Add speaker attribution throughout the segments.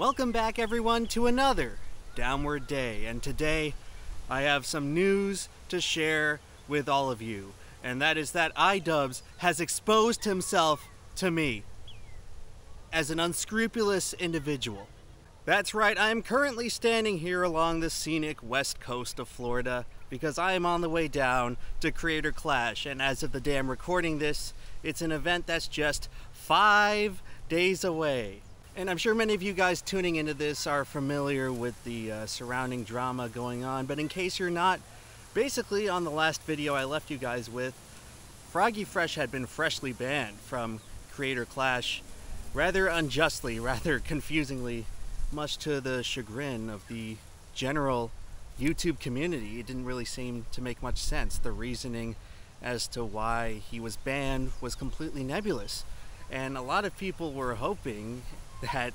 Speaker 1: Welcome back everyone to another Downward Day, and today I have some news to share with all of you, and that is that iDubbbz has exposed himself to me as an unscrupulous individual. That's right, I am currently standing here along the scenic west coast of Florida because I am on the way down to Creator Clash, and as of the day I'm recording this, it's an event that's just 5 days away. And I'm sure many of you guys tuning into this are familiar with the surrounding drama going on, but in case you're not, basically on the last video I left you guys with, Froggy Fresh had been freshly banned from Creator Clash rather unjustly, rather confusingly, much to the chagrin of the general YouTube community. It didn't really seem to make much sense. The reasoning as to why he was banned was completely nebulous. And a lot of people were hoping that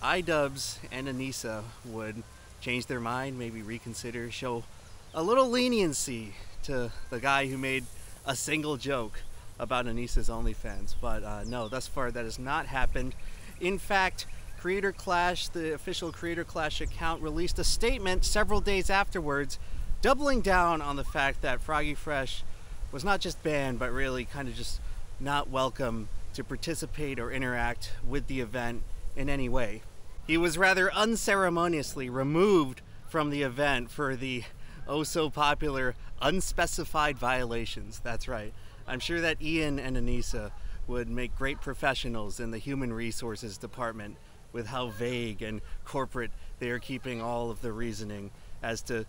Speaker 1: iDubbbz and Anissa would change their mind, maybe reconsider, show a little leniency to the guy who made a single joke about Anissa's OnlyFans. But no, thus far that has not happened. In fact, Creator Clash, the official Creator Clash account, released a statement several days afterwards, doubling down on the fact that Froggy Fresh was not just banned, but really kind of just not welcome to participate or interact with the event in any way. He was rather unceremoniously removed from the event for the oh so popular unspecified violations. That's right. I'm sure that Ian and Anissa would make great professionals in the human resources department with how vague and corporate they are keeping all of the reasoning as to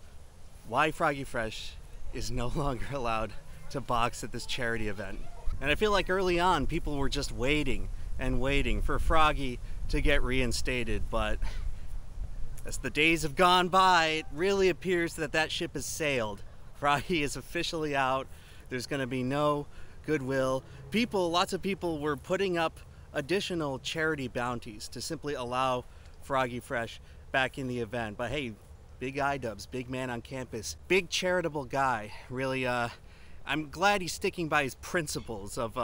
Speaker 1: why Froggy Fresh is no longer allowed to box at this charity event. And I feel like early on people were just waiting and waiting for Froggy to get reinstated, but as the days have gone by, it really appears that that ship has sailed. Froggy is officially out. There's going to be no goodwill. Lots of people were putting up additional charity bounties to simply allow Froggy Fresh back in the event. But hey, big iDubbbz, big man on campus, big charitable guy. Really, I'm glad he's sticking by his principles of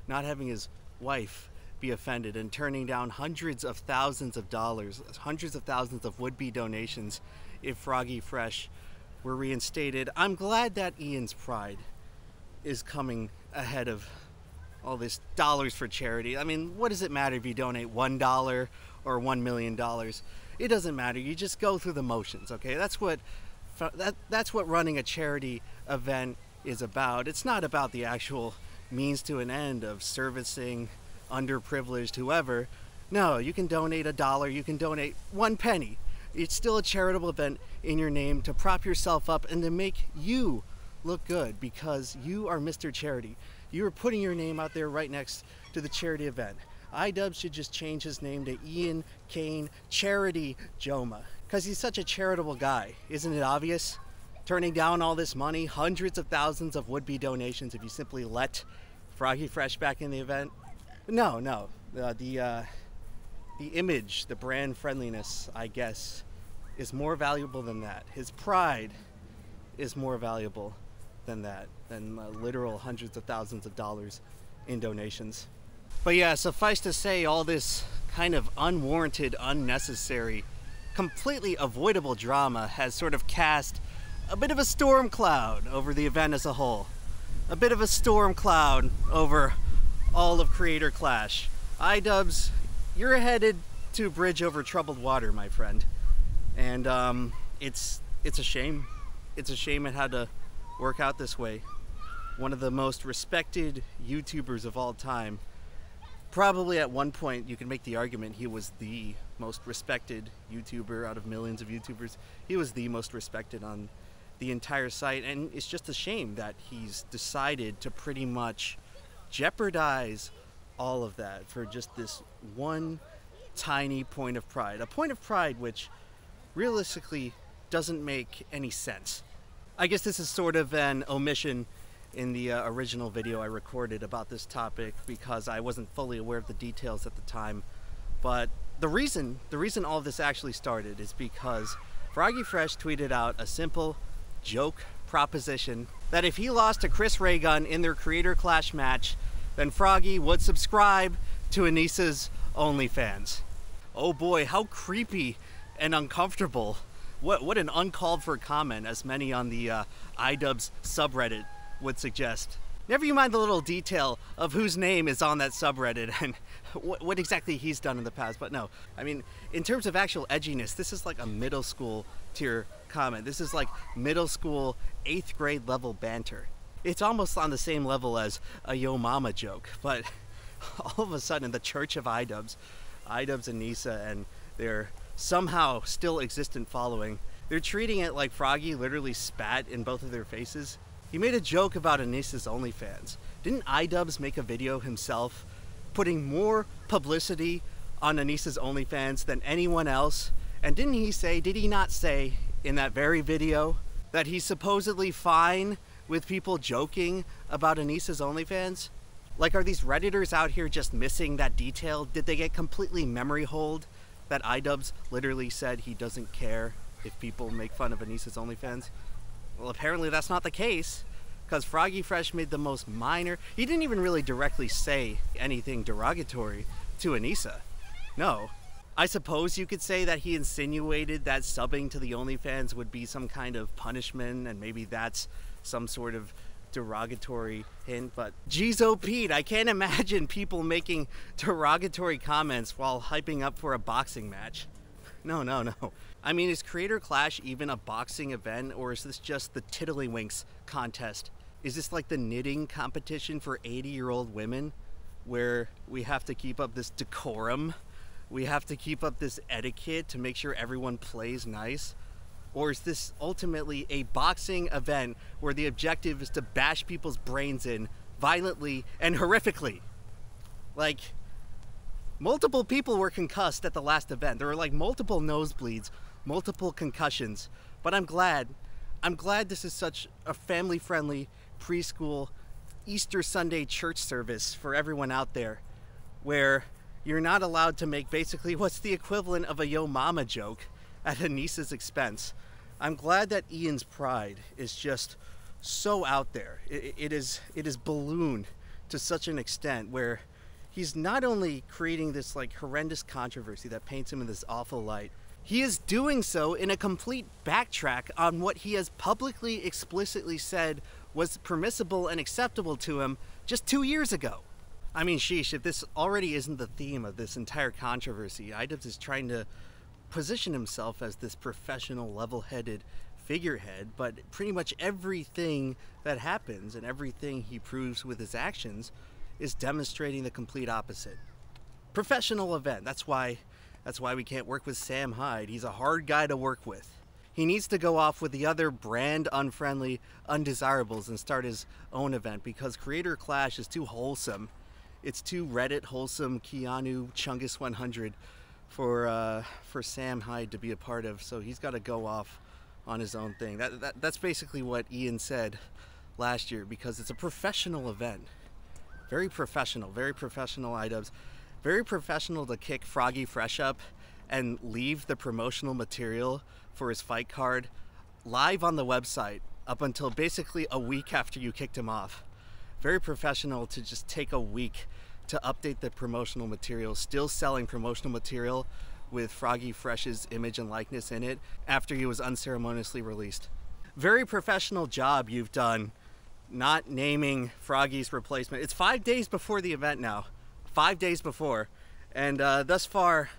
Speaker 1: not having his wife be offended and turning down hundreds of thousands of dollars, hundreds of thousands of would-be donations if Froggy Fresh were reinstated. I'm glad that Ian's pride is coming ahead of all this dollars for charity. I mean, what does it matter if you donate $1 or $1 million? It doesn't matter. You just go through the motions, okay? That's what running a charity event is about. It's not about the actual means to an end of servicing underprivileged whoever. No, you can donate $1, you can donate 1 penny. It's still a charitable event in your name to prop yourself up and to make you look good because you are Mr. Charity. You are putting your name out there right next to the charity event. iDubbbz should just change his name to Ian Kane Charity Joma because he's such a charitable guy. Isn't it obvious? Turning down all this money, hundreds of thousands of would-be donations if you simply let Froggy Fresh back in the event. No, the image, the brand friendliness, I guess, is more valuable than that. His pride is more valuable than that, than literal hundreds of thousands of dollars in donations. But yeah, suffice to say, all this kind of unwarranted, unnecessary, completely avoidable drama has sort of cast a bit of a storm cloud over the event as a whole. A bit of a storm cloud over all of Creator Clash. iDubbbz, you're headed to a bridge over troubled water, my friend. And it's a shame. It's a shame it had to work out this way. One of the most respected YouTubers of all time. Probably at one point you can make the argument he was the most respected YouTuber out of millions of YouTubers. He was the most respected on the entire site, and it's just a shame that he's decided to pretty much jeopardize all of that for just this one tiny point of pride. A point of pride which realistically doesn't make any sense. I guess this is sort of an omission in the original video I recorded about this topic because I wasn't fully aware of the details at the time. But the reason all of this actually started is because Froggy Fresh tweeted out a simple joke proposition that if he lost to Reagan in their Creator Clash match, then Froggy would subscribe to Anissa's OnlyFans. Oh boy, how creepy and uncomfortable. What an uncalled for comment, as many on the iDubbbz subreddit would suggest. Never you mind the little detail of whose name is on that subreddit and what exactly he's done in the past, but no. I mean, in terms of actual edginess, this is like a middle school tier comment. This is like middle school 8th grade level banter. It's almost on the same level as a yo mama joke, but all of a sudden the Church of iDubbbz and Nisa and their somehow still existent following, they're treating it like Froggy literally spat in both of their faces. He made a joke about Anissa's OnlyFans. Didn't iDubbbz make a video himself putting more publicity on Anissa's OnlyFans than anyone else? And did he not say in that very video that he's supposedly fine with people joking about Anissa's OnlyFans? Like, are these Redditors out here just missing that detail? Did they get completely memory holed that iDubbbz literally said he doesn't care if people make fun of Anissa's OnlyFans? Well, apparently that's not the case, because Froggy Fresh made the most minor. He didn't even really directly say anything derogatory to Anissa. No. I suppose you could say that he insinuated that subbing to the OnlyFans would be some kind of punishment, and maybe that's some sort of derogatory hint, but geez, oh Pete, I can't imagine people making derogatory comments while hyping up for a boxing match. No. I mean, is Creator Clash even a boxing event, or is this just the Tiddlywinks contest? Is this like the knitting competition for 80-year-old women, where we have to keep up this decorum? We have to keep up this etiquette to make sure everyone plays nice? Or is this ultimately a boxing event where the objective is to bash people's brains in violently and horrifically? Like, multiple people were concussed at the last event. There were like multiple nosebleeds, multiple concussions. But I'm glad this is such a family-friendly preschool Easter Sunday church service for everyone out there, where you're not allowed to make basically what's the equivalent of a yo mama joke at Anissa's expense. I'm glad that Ian's pride is just so out there. It is ballooned to such an extent where he's not only creating this like horrendous controversy that paints him in this awful light, he is doing so in a complete backtrack on what he has publicly explicitly said was permissible and acceptable to him just 2 years ago. I mean, sheesh, if this already isn't the theme of this entire controversy, iDubbbz is trying to position himself as this professional, level-headed figurehead, but pretty much everything that happens and everything he proves with his actions is demonstrating the complete opposite. Professional event. That's why we can't work with Sam Hyde. He's a hard guy to work with. He needs to go off with the other brand unfriendly undesirables and start his own event, because Creator Clash is too wholesome. It's too Reddit wholesome Keanu Chungus 100 for Sam Hyde to be a part of, so he's got to go off on his own thing. That's basically what Ian said last year, because it's a professional event. Very professional iDubbbz. Very professional to kick Froggy Fresh up and leave the promotional material for his fight card live on the website up until basically a week after you kicked him off. Very professional to just take a week to update the promotional material, still selling promotional material with Froggy Fresh's image and likeness in it after he was unceremoniously released. Very professional job you've done not naming Froggy's replacement. It's 5 days before the event now. 5 days before. And thus far,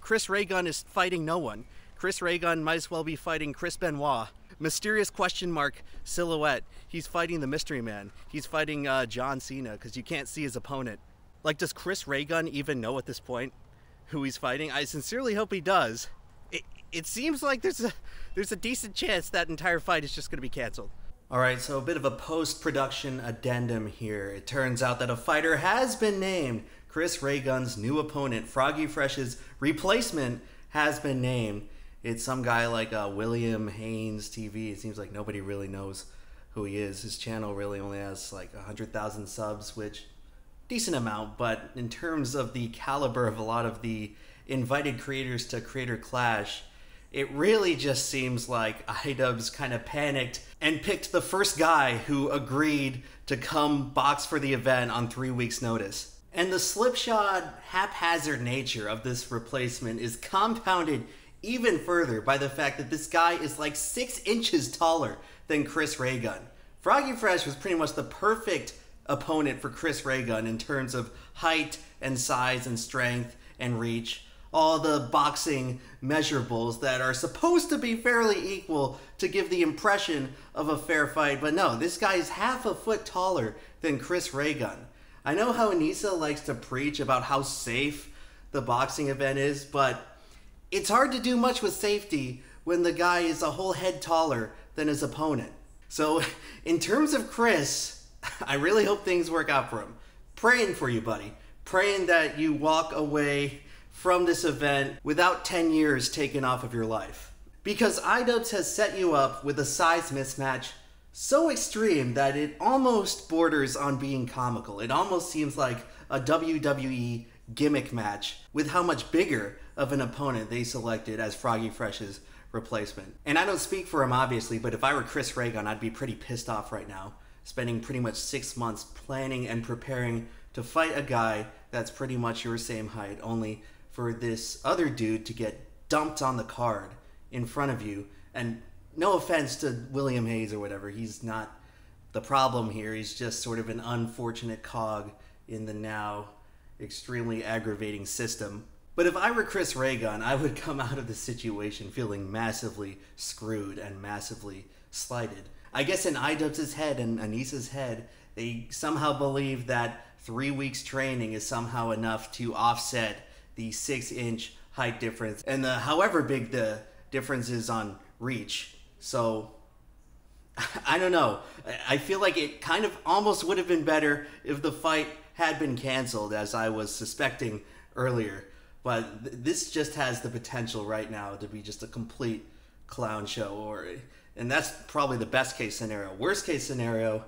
Speaker 1: Chris Reagan is fighting no one. Chris Reagan might as well be fighting Chris Benoit. Mysterious question mark silhouette. He's fighting the mystery man. He's fighting John Cena, because you can't see his opponent. Like, does Chris Reagan even know at this point who he's fighting? I sincerely hope he does. It seems like there's a decent chance that entire fight is just going to be canceled. Alright, so a bit of a post-production addendum here. It turns out that a fighter has been named. Chris Reagan's new opponent, Froggy Fresh's replacement, has been named. It's some guy like William Haynes TV. It seems like nobody really knows who he is. His channel really only has like 100,000 subs, which decent amount, but in terms of the caliber of a lot of the invited creators to Creator Clash, it really just seems like iDubbbz kind of panicked and picked the first guy who agreed to come box for the event on 3 weeks' notice. And the slipshod, haphazard nature of this replacement is compounded even further by the fact that this guy is like 6 inches taller than Chris Reagan. Froggy Fresh was pretty much the perfect opponent for Chris Reagan in terms of height and size and strength and reach. All the boxing measurables that are supposed to be fairly equal to give the impression of a fair fight. But no, this guy is half a foot taller than Chris Reagan. I know how Anissa likes to preach about how safe the boxing event is, but it's hard to do much with safety when the guy is a whole head taller than his opponent. So in terms of Chris, I really hope things work out for him. Praying for you, buddy. Praying that you walk away from this event without 10 years taken off of your life. Because iDubbbz has set you up with a size mismatch so extreme that it almost borders on being comical. It almost seems like a WWE gimmick match with how much bigger of an opponent they selected as Froggy Fresh's replacement. And I don't speak for him, obviously, but if I were Chris Reagan, I'd be pretty pissed off right now, spending pretty much 6 months planning and preparing to fight a guy that's pretty much your same height, only for this other dude to get dumped on the card in front of you. And no offense to William Hayes or whatever, he's not the problem here. He's just sort of an unfortunate cog in the now extremely aggravating system. But if I were Chris Reagan, I would come out of the situation feeling massively screwed and massively slighted. I guess in iDubbbz's head and Anissa's head, they somehow believe that 3 weeks training is somehow enough to offset the 6-inch height difference and however big the difference is on reach. So I don't know. I feel like it kind of almost would have been better if the fight had been canceled, as I was suspecting earlier. But this just has the potential right now to be just a complete clown show, and that's probably the best case scenario. Worst case scenario,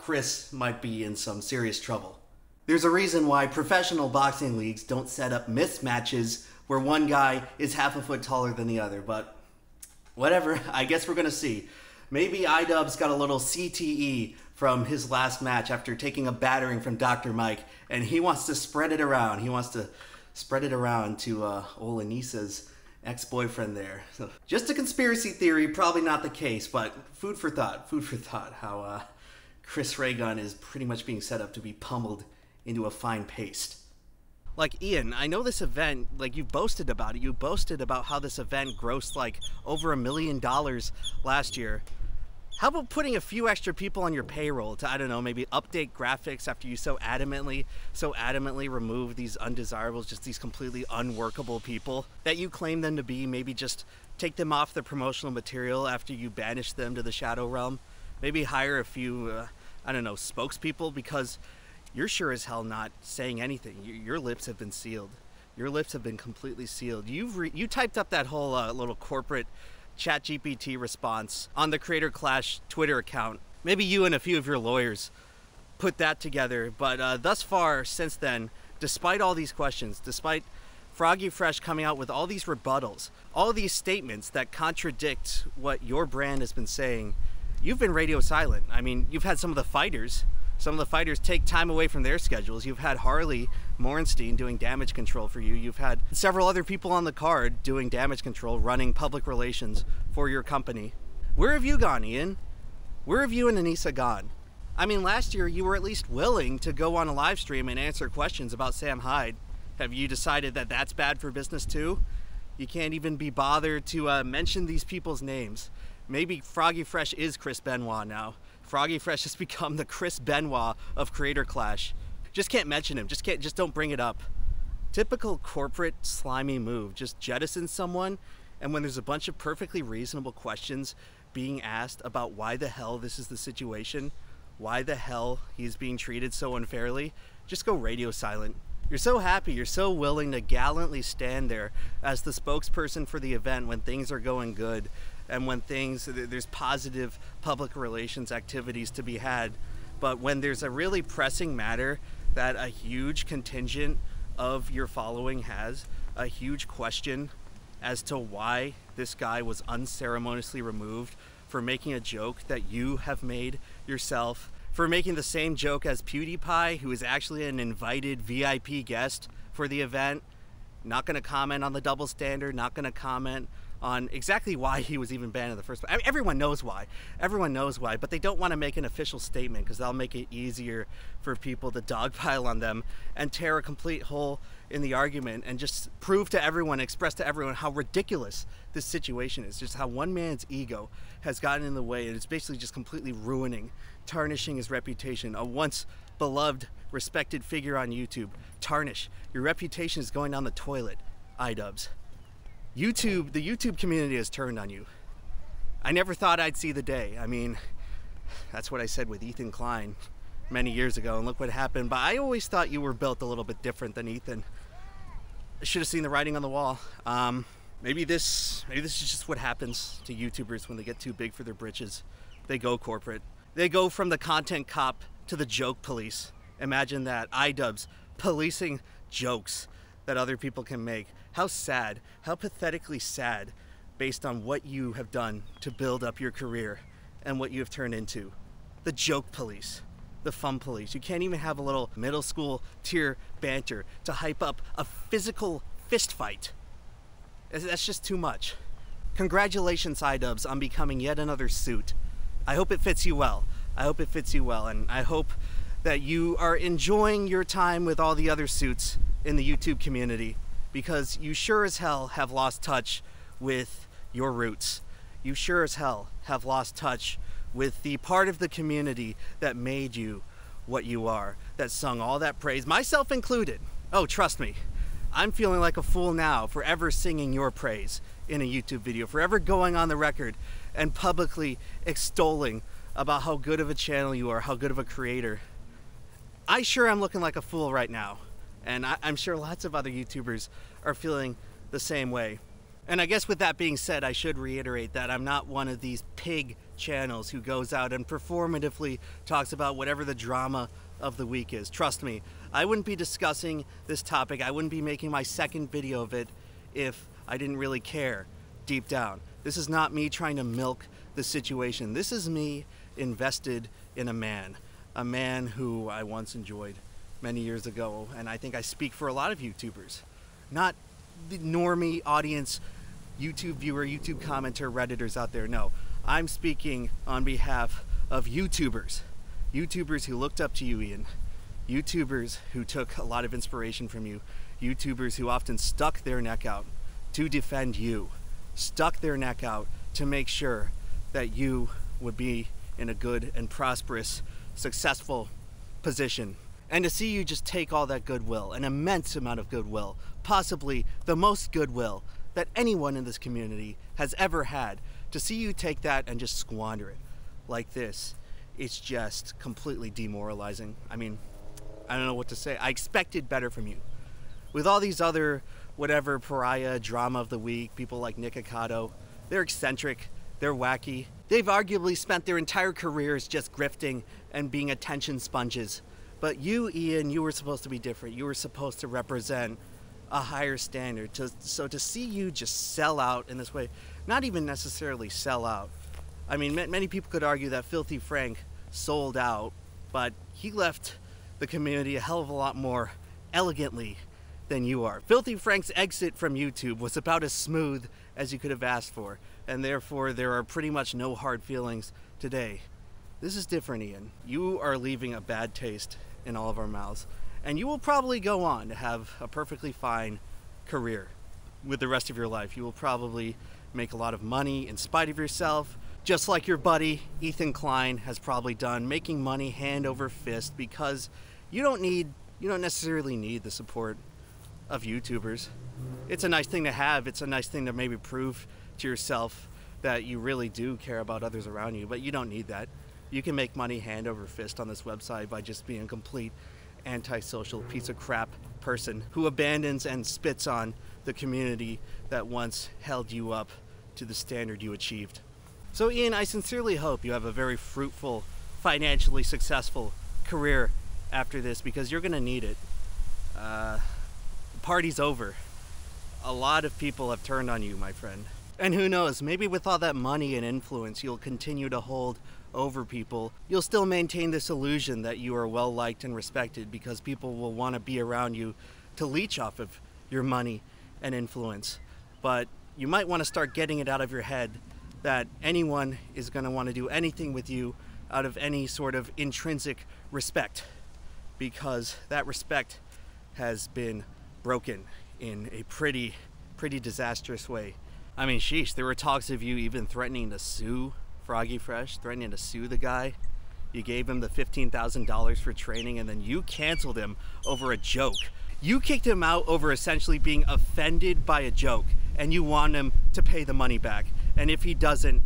Speaker 1: Chris might be in some serious trouble. There's a reason why professional boxing leagues don't set up mismatches where one guy is half a foot taller than the other, but whatever, I guess we're gonna see. Maybe iDubbbz got a little CTE from his last match after taking a battering from Dr. Mike, and he wants to spread it around. He wants to spread it around to old Anissa's ex-boyfriend there. So, just a conspiracy theory, probably not the case, but food for thought, how Chris Reagan is pretty much being set up to be pummeled into a fine paste. Like, Ian, I know this event, like, you boasted about it. You boasted about how this event grossed, like, over $1 million last year. How about putting a few extra people on your payroll to, I don't know, maybe update graphics after you so adamantly remove these undesirables, just these completely unworkable people that you claim them to be? Maybe just take them off the promotional material after you banish them to the Shadow Realm. Maybe hire a few, I don't know, spokespeople, because you're sure as hell not saying anything. Your lips have been sealed. Your lips have been completely sealed. You typed up that whole little corporate ChatGPT response on the Creator Clash Twitter account. Maybe you and a few of your lawyers put that together, but thus far, since then, despite all these questions, despite Froggy Fresh coming out with all these rebuttals, all these statements that contradict what your brand has been saying, you've been radio silent. I mean, you've had some of the fighters take time away from their schedules. You've had Harley Morenstein doing damage control for you. You've had several other people on the card doing damage control, running public relations for your company. Where have you gone, Ian? Where have you and Anissa gone? I mean, last year you were at least willing to go on a live stream and answer questions about Sam Hyde. Have you decided that that's bad for business too? You can't even be bothered to mention these people's names. Maybe Froggy Fresh is Chris Benoit now. Froggy Fresh has become the Chris Benoit of Creator Clash. Just can't mention him. Just don't bring it up. Typical corporate slimy move. Just jettison someone, and when there's a bunch of perfectly reasonable questions being asked about why the hell this is the situation, why the hell he's being treated so unfairly, just go radio silent. You're so happy, you're so willing to gallantly stand there as the spokesperson for the event when things are going good, and when there's positive public relations activities to be had. But when there's a really pressing matter that a huge contingent of your following has, a huge question as to why this guy was unceremoniously removed for making a joke that you have made yourself, for making the same joke as PewDiePie, who is actually an invited VIP guest for the event. Not gonna comment on the double standard, not gonna comment on exactly why he was even banned in the first place. I mean, everyone knows why. Everyone knows why, but they don't want to make an official statement because that'll make it easier for people to dogpile on them and tear a complete hole in the argument and just prove to everyone, express to everyone how ridiculous this situation is. Just how one man's ego has gotten in the way, and it's basically just completely ruining, tarnishing his reputation. A once beloved, respected figure on YouTube. Tarnish. Your reputation is going down the toilet, iDubbbz. YouTube, the YouTube community has turned on you. I never thought I'd see the day. I mean, that's what I said with Ethan Klein many years ago, and look what happened. But I always thought you were built a little bit different than Ethan. I should have seen the writing on the wall. Maybe this is just what happens to YouTubers when they get too big for their britches. They go corporate. They go from the content cop to the joke police. Imagine that, iDubbbz policing jokes that other people can make. How sad, how pathetically sad, based on what you have done to build up your career and what you have turned into. The joke police, the fun police. You can't even have a little middle school tier banter to hype up a physical fist fight. That's just too much. Congratulations, iDubbbz, on becoming yet another suit. I hope it fits you well. I hope it fits you well, and I hope that you are enjoying your time with all the other suits in the YouTube community, because you sure as hell have lost touch with your roots. You sure as hell have lost touch with the part of the community that made you what you are, that sung all that praise, myself included. Oh, trust me, I'm feeling like a fool now for ever singing your praise in a YouTube video, for ever going on the record and publicly extolling about how good of a channel you are, how good of a creator. I sure am looking like a fool right now. And I'm sure lots of other YouTubers are feeling the same way. And I guess with that being said, I should reiterate that I'm not one of these pig channels who goes out and performatively talks about whatever the drama of the week is. Trust me, I wouldn't be discussing this topic. I wouldn't be making my second video of it if I didn't really care deep down. This is not me trying to milk the situation. This is me invested in a man who I once enjoyed many years ago, and I think I speak for a lot of YouTubers. Not the normie audience, YouTube viewer, YouTube commenter, Redditors out there. No, I'm speaking on behalf of YouTubers. YouTubers who looked up to you, Ian. YouTubers who took a lot of inspiration from you. YouTubers who often stuck their neck out to defend you. Stuck their neck out to make sure that you would be in a good and prosperous, successful position. And to see you just take all that goodwill, an immense amount of goodwill, possibly the most goodwill that anyone in this community has ever had, to see you take that and just squander it like this, it's just completely demoralizing. I mean, I don't know what to say. I expected better from you. With all these other, whatever, pariah, drama of the week, people like Nick Ocado, they're eccentric, they're wacky. They've arguably spent their entire careers just grifting and being attention sponges. But you, Ian, you were supposed to be different. You were supposed to represent a higher standard. So to see you just sell out in this way, not even necessarily sell out. I mean, many people could argue that Filthy Frank sold out, but he left the community a hell of a lot more elegantly than you are. Filthy Frank's exit from YouTube was about as smooth as you could have asked for, and therefore there are pretty much no hard feelings today. This is different, Ian. You are leaving a bad taste in all of our mouths, and you will probably go on to have a perfectly fine career with the rest of your life. You will probably make a lot of money in spite of yourself, just like your buddy Ethan Klein has probably done, making money hand over fist because you don't necessarily need the support of YouTubers. It's a nice thing to have. It's a nice thing to maybe prove to yourself that you really do care about others around you, but you don't need that. You can make money hand over fist on this website by just being a complete antisocial piece of crap person who abandons and spits on the community that once held you up to the standard you achieved. So Ian, I sincerely hope you have a very fruitful, financially successful career after this, because you're gonna need it. The party's over. A lot of people have turned on you, my friend. And who knows, maybe with all that money and influence, you'll continue to hold over people, you'll still maintain this illusion that you are well liked and respected because people will want to be around you to leech off of your money and influence. But you might want to start getting it out of your head that anyone is going to want to do anything with you out of any sort of intrinsic respect, because that respect has been broken in a pretty disastrous way. I mean, sheesh, there were talks of you even threatening to sue Froggy Fresh, threatening to sue the guy. You gave him the $15,000 for training, and then you canceled him over a joke. You kicked him out over essentially being offended by a joke, and you want him to pay the money back. And if he doesn't,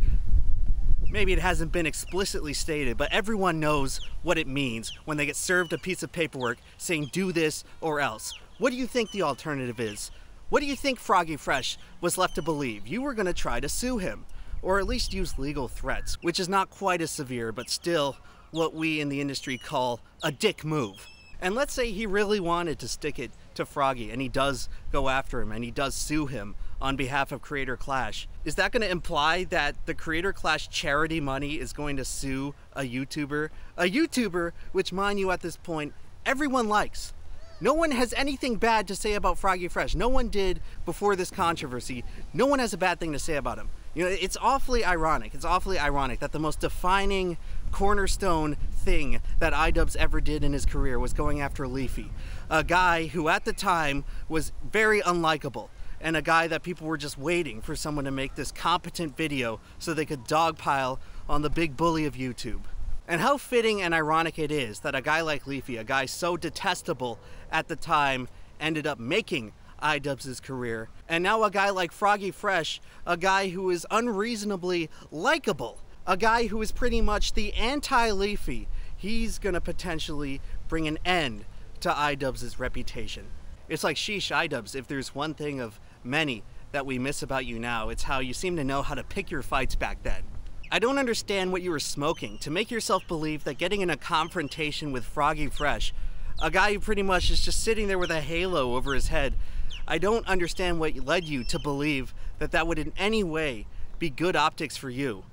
Speaker 1: maybe it hasn't been explicitly stated, but everyone knows what it means when they get served a piece of paperwork saying do this or else. What do you think the alternative is? What do you think Froggy Fresh was left to believe? You were going to try to sue him, or at least use legal threats, which is not quite as severe, but still what we in the industry call a dick move. And let's say he really wanted to stick it to Froggy, and he does go after him, and he does sue him on behalf of Creator Clash. Is that going to imply that the Creator Clash charity money is going to sue a YouTuber? A YouTuber, which, mind you, at this point, everyone likes. No one has anything bad to say about Froggy Fresh. No one did before this controversy. No one has a bad thing to say about him. You know, it's awfully ironic. It's awfully ironic that the most defining cornerstone thing that iDubbbz ever did in his career was going after Leafy, a guy who at the time was very unlikable, and a guy that people were just waiting for someone to make this competent video so they could dogpile on the big bully of YouTube. And how fitting and ironic it is that a guy like Leafy, a guy so detestable at the time, ended up making iDubbbz's career. And now a guy like Froggy Fresh, a guy who is unreasonably likable, a guy who is pretty much the anti-Leafy, he's gonna potentially bring an end to iDubbbz's reputation. It's like, sheesh, iDubbbz, if there's one thing of many that we miss about you now, it's how you seem to know how to pick your fights back then. I don't understand what you were smoking to make yourself believe that getting in a confrontation with Froggy Fresh, a guy who pretty much is just sitting there with a halo over his head, I don't understand what led you to believe that that would in any way be good optics for you.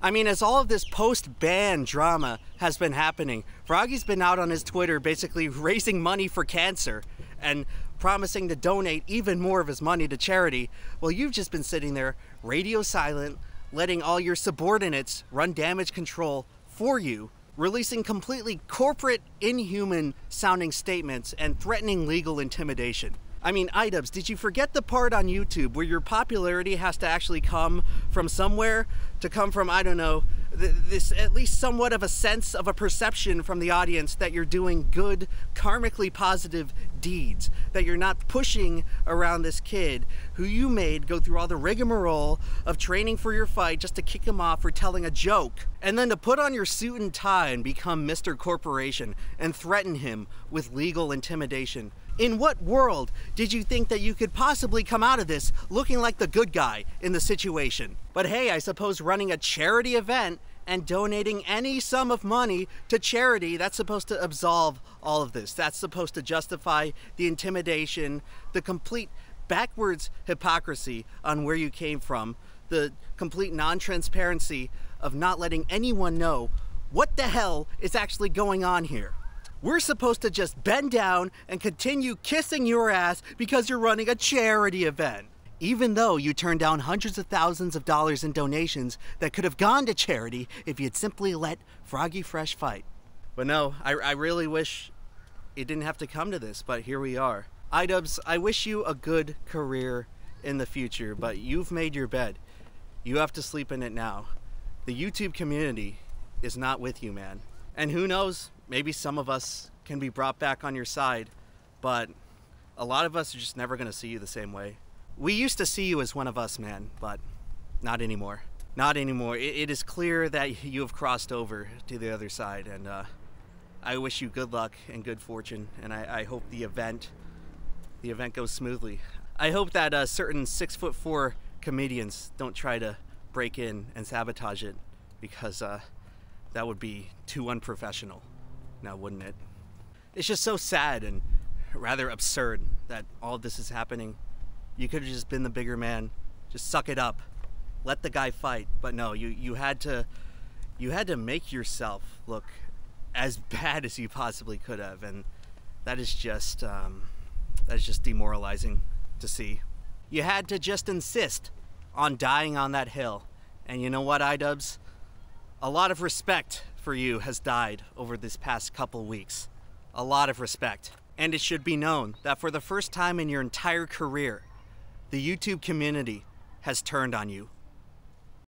Speaker 1: I mean, as all of this post-ban drama has been happening, Froggy's been out on his Twitter basically raising money for cancer and promising to donate even more of his money to charity. Well, you've just been sitting there radio silent, letting all your subordinates run damage control for you, releasing completely corporate, inhuman sounding statements and threatening legal intimidation. I mean, iDubbbz, did you forget the part on YouTube where your popularity has to actually come from somewhere? To come from, I don't know, this at least somewhat of a sense of a perception from the audience that you're doing good, karmically positive deeds, that you're not pushing around this kid who you made go through all the rigmarole of training for your fight just to kick him off for telling a joke, and then to put on your suit and tie and become Mr. Corporation and threaten him with legal intimidation. In what world did you think that you could possibly come out of this looking like the good guy in the situation? But hey, I suppose running a charity event and donating any sum of money to charity, that's supposed to absolve all of this. That's supposed to justify the intimidation, the complete backwards hypocrisy on where you came from, the complete non-transparency of not letting anyone know what the hell is actually going on here. We're supposed to just bend down and continue kissing your ass because you're running a charity event, even though you turned down hundreds of thousands of dollars in donations that could have gone to charity if you'd simply let Froggy Fresh fight. But no, I really wish it didn't have to come to this, but here we are. iDubbbz, I wish you a good career in the future, but you've made your bed. You have to sleep in it now. The YouTube community is not with you, man. And who knows, maybe some of us can be brought back on your side, but a lot of us are just never gonna see you the same way. We used to see you as one of us, man, but not anymore. Not anymore. It is clear that you have crossed over to the other side, and I wish you good luck and good fortune, and I hope the event goes smoothly. I hope that certain 6'4" comedians don't try to break in and sabotage it, because that would be too unprofessional, now wouldn't it? It's just so sad and rather absurd that all of this is happening. You could have just been the bigger man, just suck it up, let the guy fight. But no, you had to You had to make yourself look as bad as you possibly could have, and that is just demoralizing to see. You had to just insist on dying on that hill. And you know what, iDubbbz? A lot of respect for you has died over this past couple weeks. A lot of respect. And it should be known that for the first time in your entire career, the YouTube community has turned on you.